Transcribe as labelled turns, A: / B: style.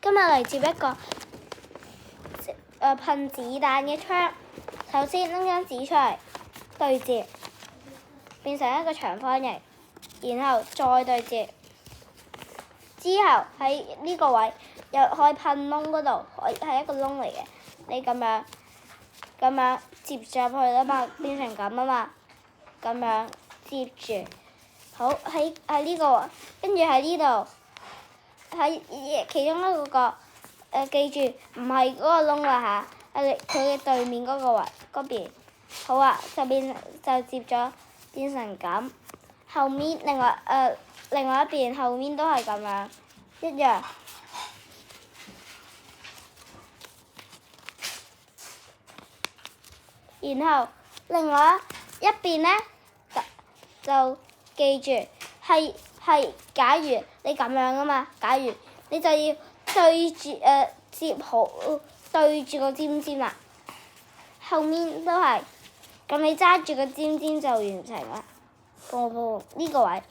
A: 今日嚟接一個噴子彈嘅槍。首先拎張紙出嚟對接，變成一個長方形，然後再對接。之後喺呢個位又可以噴窿嗰度，係一個窿嚟嘅。你咁樣接咗入去啦嘛，變成咁啊嘛，咁樣接住。好，喺呢個，跟住喺呢度，喺其中一個角，記住唔係嗰個窿啦嚇，係佢嘅對面嗰個位嗰邊。好啊，就接咗變成咁。後面另外一邊後面都係咁樣一樣。然後另外一邊呢，就記住係假如你咁樣啊嘛，假如你就要對住接好對住個尖尖啦，後面都係，咁你揸住個尖尖就完成啦。呢個位。